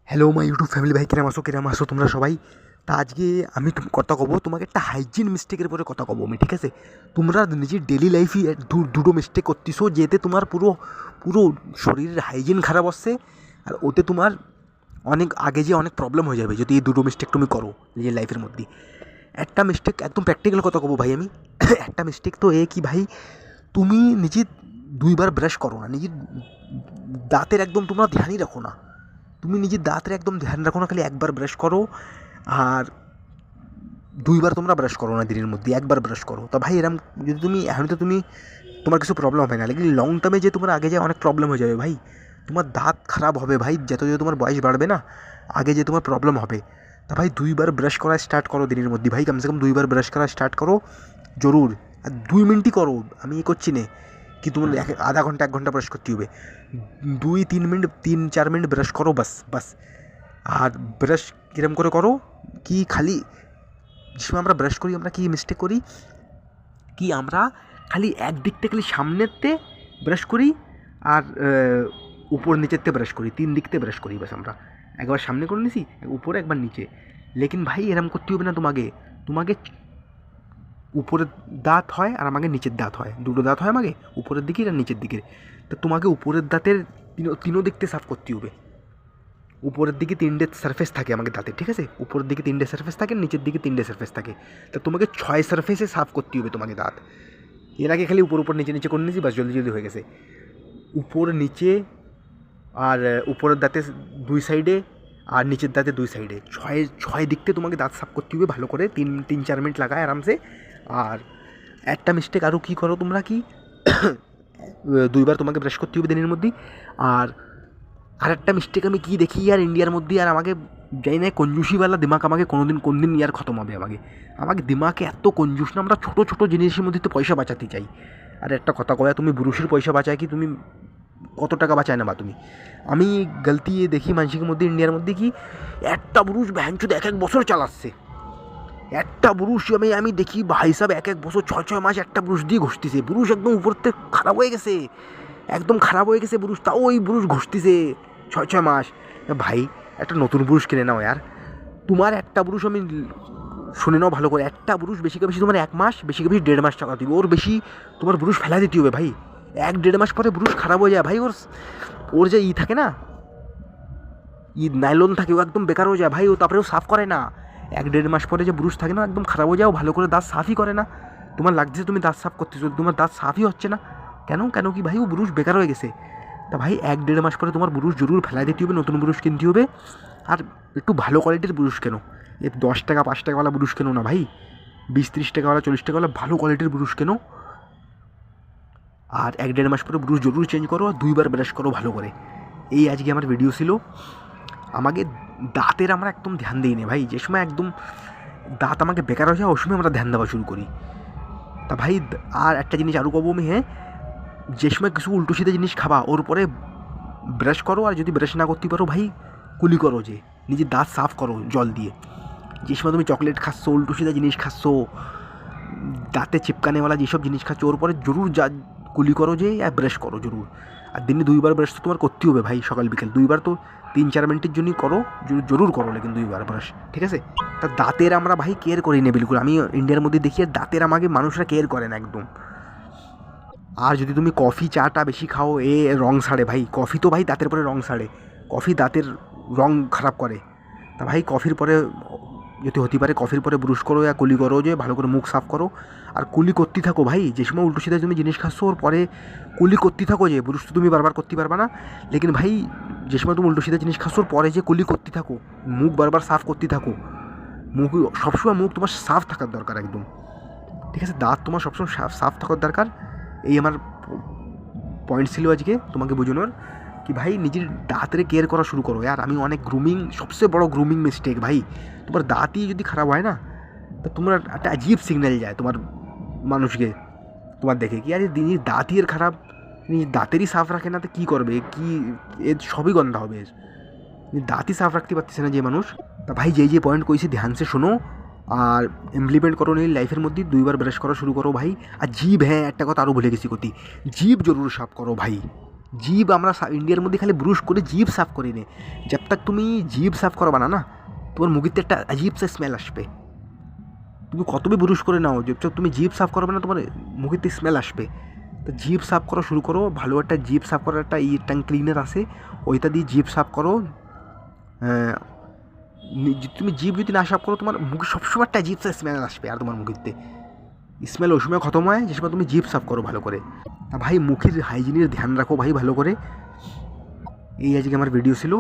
Hello my YouTube family, ভাই কিরাম আসো তোমরা সবাই। তা আজকে আমি কথা কব তোমাকে একটা হাইজিন মিস্টেকের উপরে কথা কব আমি, ঠিক আছে? তোমরা নিজের ডেলি লাইফে দুটো মিস্টেক করতেছো, যেতে তোমার পুরো পুরো শরীরের হাইজিন খারাপ হচ্ছে, আর ওতে তোমার অনেক আগে যে অনেক প্রবলেম হয়ে যাবে যদি এই দুটো মিস্টেক তুমি করো নিজের লাইফের মধ্যে। একটা মিস্টেক একদম প্র্যাকটিক্যাল কথা কব ভাই আমি। একটা মিস্টেক তো এ কি ভাই, তুমি নিজে দুইবার ব্রাশ করো না, নিজের দাঁতের একদম তোমরা ধ্যানই রাখো না। তুমি নিজের দাঁতের একদম ধ্যান রাখো না, খালি একবার ব্রাশ করো। আর দুইবার তোমরা ব্রাশ করো না দিনের মধ্যে, একবার ব্রাশ করো। তা ভাই এরম যদি তুমি এখন তো তুমি তোমার কিছু প্রবলেম হবে না, লেকিন লং টার্মে যে তোমার আগে যে অনেক প্রবলেম হয়ে যাবে ভাই। তোমার দাঁত খারাপ হবে ভাই, যত যত তোমার বয়স বাড়বে না, আগে যে তোমার প্রবলেম হবে। তা ভাই দুইবার ব্রাশ করা স্টার্ট করো দিনের মধ্যে ভাই, কমসে কম দুইবার ব্রাশ করা স্টার্ট করো জরুর। আর 2 মিনিটই করো, আমি এ করছি না কি তোমার আধা ঘন্টা 1 ঘন্টা ব্রাশ করতে হবে। 2-3 মিনিট 3-4 মিনিট ব্রাশ করো, বাস বাস। আর ব্রাশ কিরম করে করো কি, খালি যে সময় আমরা ব্রাশ করি আমরা কি মিস্টেক করি কি, আমরা খালি একদিকতে খালি সামনেরতে ব্রাশ করি, আর উপর নিচেরতে ব্রাশ করি, 3 দিকতে ব্রাশ করি বাস। আমরা একবার সামনে করে নিছি, উপরে একবার নিচে। লেকিন ভাই এরম করতে হবে না, তোমাকে তোমাকে উপরের দাঁত হয় আর আমাকে নিচের দাঁত হয়, দুটো দাঁত হয় আমাকে, উপরের দিকের আর নিচের দিকের। তো তোমাকে উপরের দাঁতের তিনও দিকতে সাফ করতে হবে। উপরের দিকে 3টে সারফেস থাকে আমাকে দাঁতে, ঠিক আছে? উপরের দিকে 3টে সারফেস থাকে, নিচের দিকে 3টে সারফেস থাকে। তো তোমাকে 6 সারফেসে সাফ করতে হবে তোমাকে দাঁত। এর আগে খালি উপর উপর নিচে নিচে করে নিয়েছি, বাস জলদি জলদি হয়ে গেছে। উপর নিচে আর উপরের দাঁতে 2 সাইডে আর নিচের দাঁতে 2 সাইডে, ছয় ছয় দিকতে তোমাকে দাঁত সাফ করতে হবে ভালো করে, 3-4 মিনিট লাগায় আরামসে। আর একটা মিস্টেক আরও কী করো তোমরা কি, দুইবার তোমাকে ব্রাশ করতে হবে দিনের মধ্যে। আর আরেকটা মিস্টেক আমি কী দেখি আর ইন্ডিয়ার মধ্যে, আর আমাকে জানি না কঞ্জুসিওয়ালা দিমাগ আমাকে কোন দিন ইয়ার খতম হবে। আমাকে দিমাগে এত কঞ্জুস না, আমরা ছোটো ছোটো জিনিসের মধ্যে তো পয়সা বাঁচাতে চাই। আর একটা কথা কয়া, তুমি ব্রুশের পয়সা বাঁচায় কি, তুমি কত টাকা বাঁচায় না বা তুমি। আমি গলতি দেখি মানুষের মধ্যে ইন্ডিয়ার মধ্যে কি, একটা ব্রুশ ভ্যানচুদ 1-1 বছর চালাচ্ছে। একটা ব্রুশ আমি দেখি ভাই সাহেব 1-1 বছর 6-6 মাস একটা ব্রুশ দিয়ে ঘষতেছে। ব্রুশ একদম উপর থেকে খারাপ হয়ে গেছে, একদম খারাপ হয়ে গেছে ব্রুশ, তাও ওই ব্রুশ ঘষতেছে 6-6 মাস। ভাই একটা নতুন ব্রুশ কিনে নাও ইয়ার। তোমার একটা ব্রুশ আমি শুনে নাও ভালো করে, একটা ব্রুশ বেশি বেশি তোমার 1 মাস, বেশি বেশি 1.5 মাস টাকা দিবে, ওর বেশি তোমার ব্রুশ ফেলা দিতে হবে ভাই। 1-1.5 মাস পরে ব্রুশ খারাপ হয়ে যায় ভাই, ওর যে থাকে না, নাইলন থাকে, ও একদম বেকার হয়ে যায় ভাই, ও তারপরে ও সাফ করে না। 1-1.5 মাস পরে যে ব্রুশ থাকে না, একদম খারাপ হয়ে যাও, ভালো করে দাঁত সাফই করে না। তোমার লাগছে তুমি দাঁত সাফ করতেছো, তোমার দাঁত সাফই হচ্ছে না। কেন কেন কি ভাই, ও ব্রুশ বেকার হয়ে গেছে। তা ভাই 1-1.5 মাস পরে তোমার ব্রুশ জরুর ফেলাই দিতে হবে, নতুন ব্রুশ কিনতে হবে। আর একটু ভালো কোয়ালিটির ব্রুশ কেনো, এ 10 টাকা 5 টাকাওয়ালা ব্রুশ কেনো না ভাই, 20-30 টাকাওয়ালা 40 টাকাওয়ালা ভালো কোয়ালিটির ব্রুশ কেনো। আর 1-1.5 মাস পরে ব্রুশ জরুর চেঞ্জ করো, আর দুইবার ব্রাশ করো ভালো করে। এই আজকে আমার ভিডিও ছিল। আমাকে দাঁতের আমরা একদম ধ্যান দিই না ভাই, যে সময় একদম দাঁত আমাকে বেকার হয়ে যায় ওই সময় আমরা ধ্যান দেওয়া শুরু করি। তা ভাই আর একটা জিনিস আরও কবো আমি, হ্যাঁ, যে সময় কিছু উল্টো সিধা জিনিস খাবা ওর পরে ব্রাশ করো, আর যদি ব্রাশ না করতে পারো ভাই কুলি করো, যে নিজের দাঁত সাফ করো জল দিয়ে। যে সময় তুমি চকলেট খাচ্ছো, উল্টো সিধা জিনিস খাচ্ছো, দাঁতে চিপকানেওয়ালা যেসব জিনিস খাচ্ছো, ওর পরে জরুর যা কুলি করো যে, আর ব্রাশ করো জরুর। আর দিনে 2বার ব্রাশ তো তোমার করতেই হবে ভাই, সকাল বিকেল 2বার তো 3-4 মিনিটের জন্যই করো, জরুর করো, লেকিন 2বার ব্রাশ, ঠিক আছে? তা দাঁতের আমরা ভাই কেয়ার করি না বিলকুল, আমি ইন্ডিয়ার মধ্যে দেখি দাঁতের আমাকে মানুষরা কেয়ার করে না একদম। আর যদি তুমি কফি চাটা বেশি খাও, রং সারে ভাই, কফি তো ভাই দাঁতের পরে রং সারে, কফি দাঁতের রং খারাপ করে। তা ভাই কফির পরে যদি হতে পারে কফির পরে ব্রুশ করো, या কুলি করো, যে ভালো করে মুখ সাফ করো। আর কুলি করতে থাকো ভাই, যে সময় উল্টো সিধা তুমি জিনিস খাচ্ছো ওর পরে কুলি করতে থাকো, যে ব্রুশ তো তুমি বারবার করতে পারবা না, লেকিন ভাই যে সময় তুমি উল্টো সিধা জিনিস খাচ্ছো ওর পরে যে কুলি করতে থাকো, মুখ বারবার সাফ করতে থাকো। মুখ সবসময় মুখ তোমার সাফ থাকার দরকার একদম, ঠিক আছে? দাঁত তোমার সবসময় সাফ থাকার দরকার। এই আমার পয়েন্ট ছিল আজকে তোমাকে বোঝানোর, কি ভাই নিজের দাঁতের কেয়ার করা শুরু করো। আর আমি অনেক সবচেয়ে বড় গ্রুমিং মিস্টেক ভাই, তোমার দাঁতই যদি খারাপ হয় না, তো তোমার একটা আজীব সিগন্যাল যায় তোমার মানুষকে, তোমার দেখে কি আরে নিজের দাঁতই এর খারাপ, নিজের দাঁতেরই সাফ রাখে না, তো কী করবে, কি এর সবই গন্ধা হবে, দাঁতই সাফ রাখতে পারতেছে না যে মানুষ। তা ভাই যে পয়েন্ট কইছি ধ্যানসে শোনো, আর ইমপ্লিমেন্ট করো এই লাইফের মধ্যে, 2বার ব্রাশ করা শুরু করো ভাই। আর জিভ, হ্যাঁ একটা কথা আরও ভুলে গেছি কতি, জিভ জরুর সাফ করো ভাই, জিভ আমরা ইন্ডিয়ার মধ্যে খালি ব্রুশ করে জিভ সাফ করি নে, जब तक তুমি জিভ সাফ করবা না তোমার মুখেতে একটা अजीब सा স্মেল আসবে। তুমি কতই ব্রুশ করে নাও, যখন তুমি জিভ সাফ করবে না তোমার মুখেতে স্মেল আসবে। তো জিভ সাফ করা শুরু করো, ভালো একটা জিভ সাফ করার একটা টাং ক্লিনার আছে, ওইটা দিয়ে জিভ সাফ করো। তুমি জিভ যদি না সাফ করো তোমার মুখে সবসময় একটা জিভ স্মেল আসবে, আর তোমার মুখেতে স্মেল ওই সময় খতম হয় যে সময় তুমি জিভ সাফ করো ভালো করে। ভাই মুখের হাইজিনের ধ্যান রাখো ভাই ভালো করে। এই আজকে আমার ভিডিও ছিল।